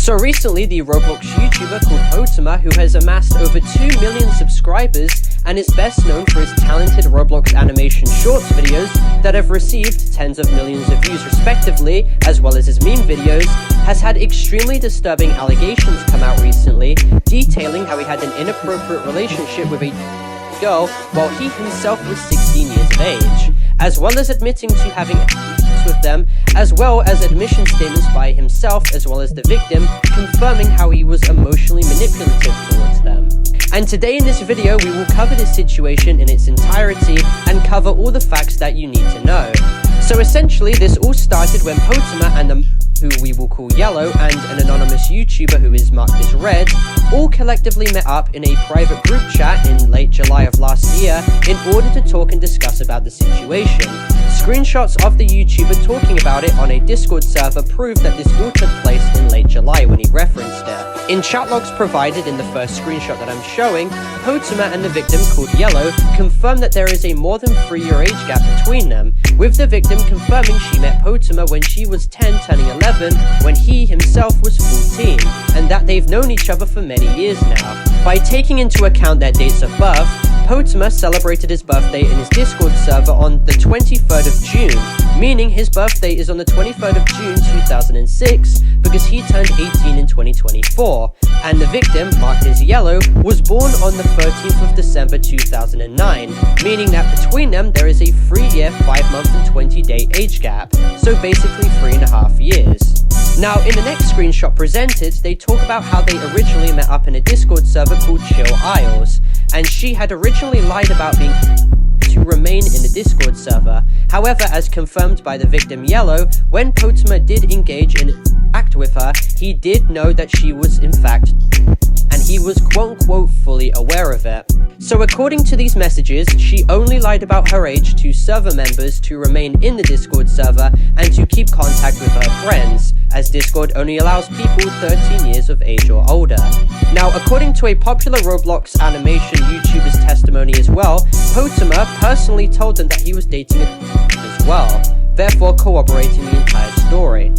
So recently, the Roblox YouTuber called Potemer, who has amassed over 2 million subscribers and is best known for his talented Roblox animation shorts videos that have received tens of millions of views respectively, as well as his meme videos, has had extremely disturbing allegations come out recently, detailing how he had an inappropriate relationship with a girl while he himself was 16 years of age, as well as admitting to having sex with them, as well as admission statements by himself as well as the victim, confirming how he was emotionally manipulative towards them. And today in this video we will cover this situation in its entirety and cover all the facts that you need to know. So essentially this all started when Potemer and who we will call Yellow, and an anonymous YouTuber who is marked as Red, all collectively met up in a private group chat in late July of last year in order to talk and discuss about the situation. Screenshots of the YouTuber talking about it on a Discord server prove that this all took place in late July when he referenced it. In chat logs provided in the first screenshot that I'm showing, Potemer and the victim called Yellow confirm that there is a more than 3-year age gap between them, with the victim confirming she met Potemer when she was 10 turning 11 when he himself was 14, and that they've known each other for many years now. By taking into account their dates of birth, Potemer celebrated his birthday in his Discord server on the 23rd of June, meaning his birthday is on the 23rd of June 2006 because he turned 18 in 2024, and the victim, marked as Yellow, was born on the 13th of December 2009, meaning that between them there is a 3-year, 5-month and 20-day age gap, so basically 3.5 years. Now, in the next screenshot presented, they talk about how they originally met up in a Discord server called Chill Isles, and she had originally lied about being to remain in the Discord server. However, as confirmed by the victim Yellow, when Potemer did engage in an act with her, he did know that she was in fact, and he was quote-unquote fully aware of it. So according to these messages, she only lied about her age to server members to remain in the Discord server and to keep contact with her friends, as Discord only allows people 13 years of age or older. Now, according to a popular Roblox animation YouTuber's testimony as well, Potemer personally told them that he was dating as well, therefore corroborating the entire story.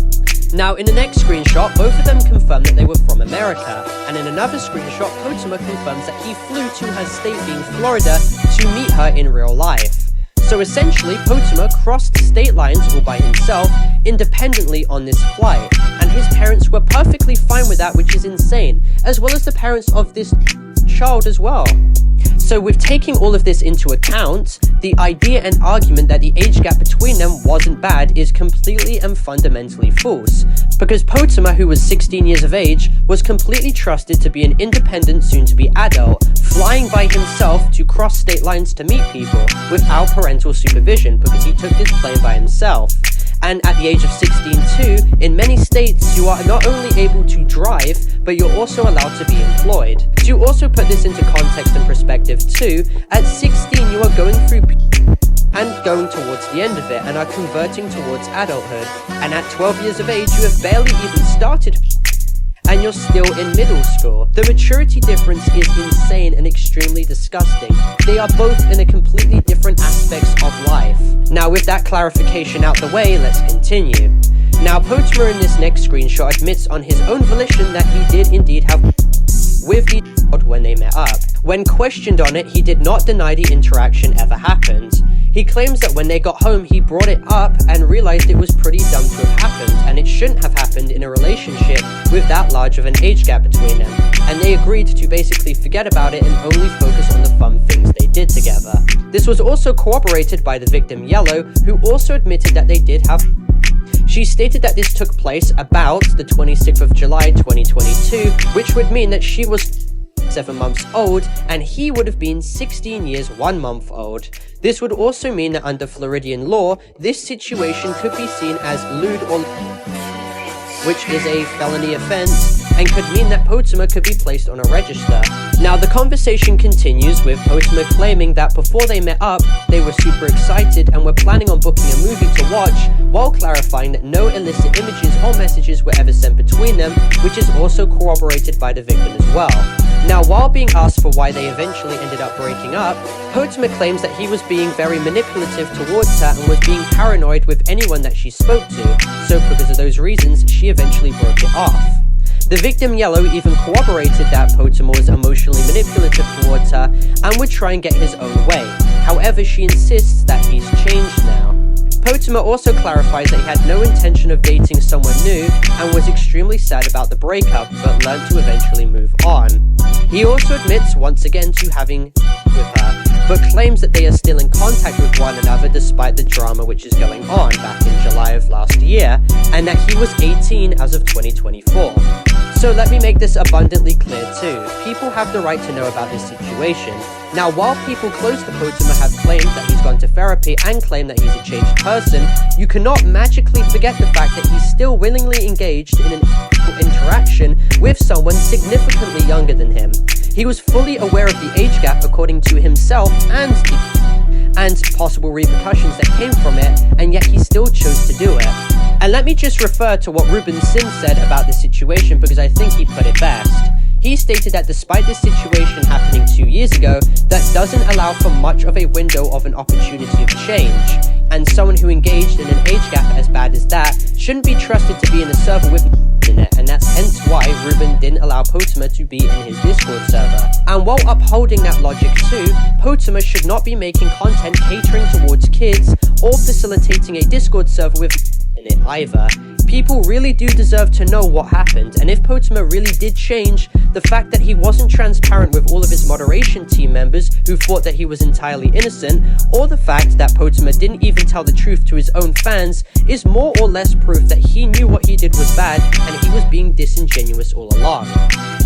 Now, in the next screenshot, both of them confirm that they were from America, and in another screenshot, Potemer confirms that he flew to her state being Florida to meet her in real life. So essentially, Potemer crossed state lines all by himself, independently on this flight, and his parents were perfectly fine with that, which is insane, as well as the parents of this child as well. So with taking all of this into account, the idea and argument that the age gap between them wasn't bad is completely and fundamentally false, because Potemer, who was 16 years of age, was completely trusted to be an independent soon-to-be adult, flying by himself to cross state lines to meet people without parental supervision because he took this plane by himself. And at the age of 16 too, in many states you are not only able to drive, but you're also allowed to be employed. To also put this into context and perspective too, at 16 you are going through and going towards the end of it and are converting towards adulthood, and at 12 years of age you have barely even started and you're still in middle school. The maturity difference is insane and extremely disgusting. They are both in a completely different aspects of life. Now, with that clarification out the way, let's continue. Now, Potemer in this next screenshot admits on his own volition that he did indeed have with the when they met up. When questioned on it, he did not deny the interaction ever happened. He claims that when they got home, he brought it up and realized it was pretty dumb to have happened, and it shouldn't have happened in a relationship with that large of an age gap between them, and they agreed to basically forget about it and only focus on the fun things they did together. This was also corroborated by the victim Yellow, who also admitted that they did have. She stated that this took place about the 26th of July 2022, which would mean that she was 7 months old and he would have been 16 years 1 month old. This would also mean that under Floridian law, this situation could be seen as lewd or which is a felony offense and could mean that Potemer could be placed on a register. Now, the conversation continues with Potemer claiming that before they met up, they were super excited and were planning on booking a movie to watch, while clarifying that no illicit images or messages were ever sent between them, which is also corroborated by the victim as well. Now, while being asked for why they eventually ended up breaking up, Potemer claims that he was being very manipulative towards her and was being paranoid with anyone that she spoke to, so because of those reasons, she eventually broke it off. The victim Yellow even corroborated that Potemer was emotionally manipulative towards her and would try and get his own way. However, she insists that he's changed now. Potemer also clarifies that he had no intention of dating someone new and was extremely sad about the breakup, but learned to eventually move on. He also admits once again to having with her, but claims that they are still in contact with one another despite the drama which is going on back in July of last year, and that he was 18 as of 2024. So let me make this abundantly clear too. People have the right to know about this situation. Now, while people close to Potemer have claimed that he's gone to therapy and claim that he's a changed person, you cannot magically forget the fact that he's still willingly engaged in an interaction with someone significantly younger than him. He was fully aware of the age gap according to himself and possible repercussions that came from it, and yet he still chose to do it. And let me just refer to what Ruben Sim said about this situation, because I think he put it best. He stated that despite this situation happening 2 years ago, that doesn't allow for much of a window of an opportunity of change, and someone who engaged in an age gap as bad as that shouldn't be trusted to be in a server with in it, and that's hence why Ruben didn't allow Potemer to be in his Discord server. And while upholding that logic too, Potemer should not be making content catering towards kids or facilitating a Discord server with in it either. People really do deserve to know what happened, and if Potemer really did change, the fact that he wasn't transparent with all of his moderation team members who thought that he was entirely innocent, or the fact that Potemer didn't even tell the truth to his own fans, is more or less proof that he knew what he did was bad and he was being disingenuous all along.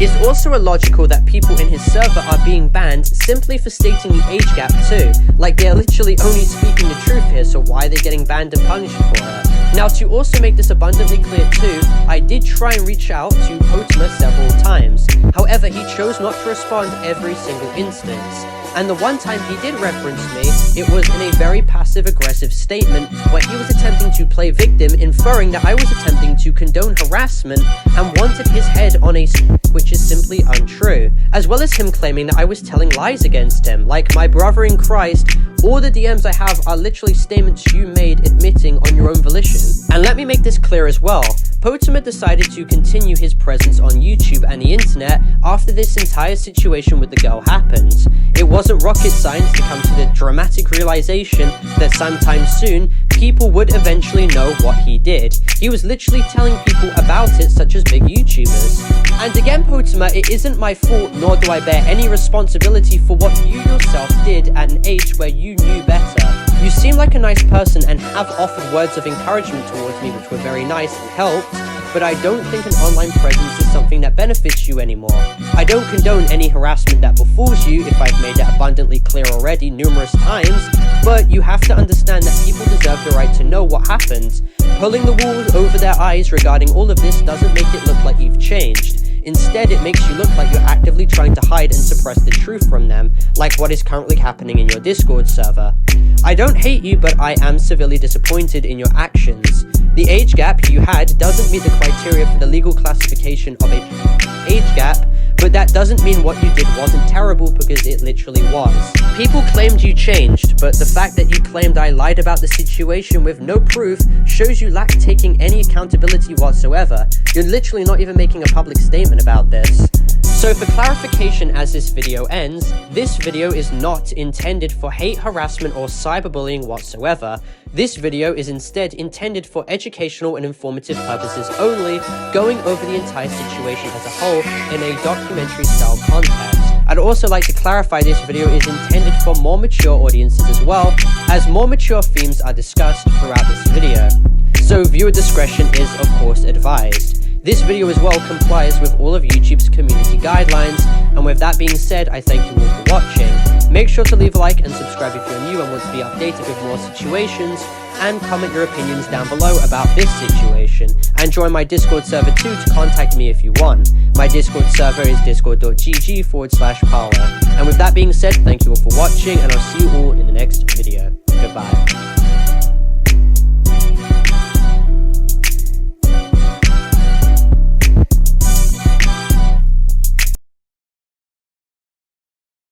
It's also illogical that people in his server are being banned simply for stating the age gap too. Like, they're literally only speaking the truth here, so why are they getting banned and punished for it? Now, to also make this abundantly clear too, I did try and reach out to Potemer several times. However, he chose not to respond every single instance. And the one time he did reference me, it was in a very passive-aggressive statement where he was attempting to play victim, inferring that I was attempting to condone harassment and wanted his head on a which is simply untrue, as well as him claiming that I was telling lies against him. Like, my brother in Christ, all the DMs I have are literally statements you made admitting on your own volition. And let me make this clear as well. Potemer decided to continue his presence on YouTube and the internet after this entire situation with the girl happened. It wasn't rocket science to come to the dramatic realization that sometime soon, people would eventually know what he did. He was literally telling people about it, such as big YouTubers. And again, Potemer, it isn't my fault, nor do I bear any responsibility for what you yourself did at an age where you knew better. You seem like a nice person and have offered words of encouragement towards me, which were very nice and helped, but I don't think an online presence is something that benefits you anymore. I don't condone any harassment that befalls you, if I've made that abundantly clear already numerous times, but you have to understand that people deserve the right to know what happened. Pulling the wool over their eyes regarding all of this doesn't make it look like you've changed. Instead, it makes you look like you're actively trying to hide and suppress the truth from them, like what is currently happening in your Discord server. I don't hate you, but I am severely disappointed in your actions. The age gap you had doesn't meet the criteria for the legal classification of an age gap, but that doesn't mean what you did wasn't terrible, because it literally was. People claimed you changed, but the fact that you claimed I lied about the situation with no proof shows you lack taking any accountability whatsoever. You're literally not even making a public statement about this. So for clarification as this video ends, this video is not intended for hate, harassment, or cyberbullying whatsoever. This video is instead intended for educational and informative purposes only, going over the entire situation as a whole in a documentary-style context. I'd also like to clarify this video is intended for more mature audiences as well, as more mature themes are discussed throughout this video. So viewer discretion is of course advised. This video as well complies with all of YouTube's community guidelines, and with that being said, I thank you all for watching. Make sure to leave a like and subscribe if you're new and want to be updated with more situations, and comment your opinions down below about this situation, and join my Discord server too to contact me if you want. My Discord server is discord.gg/Parlo. And with that being said, thank you all for watching, and I'll see you all in the next video. Goodbye.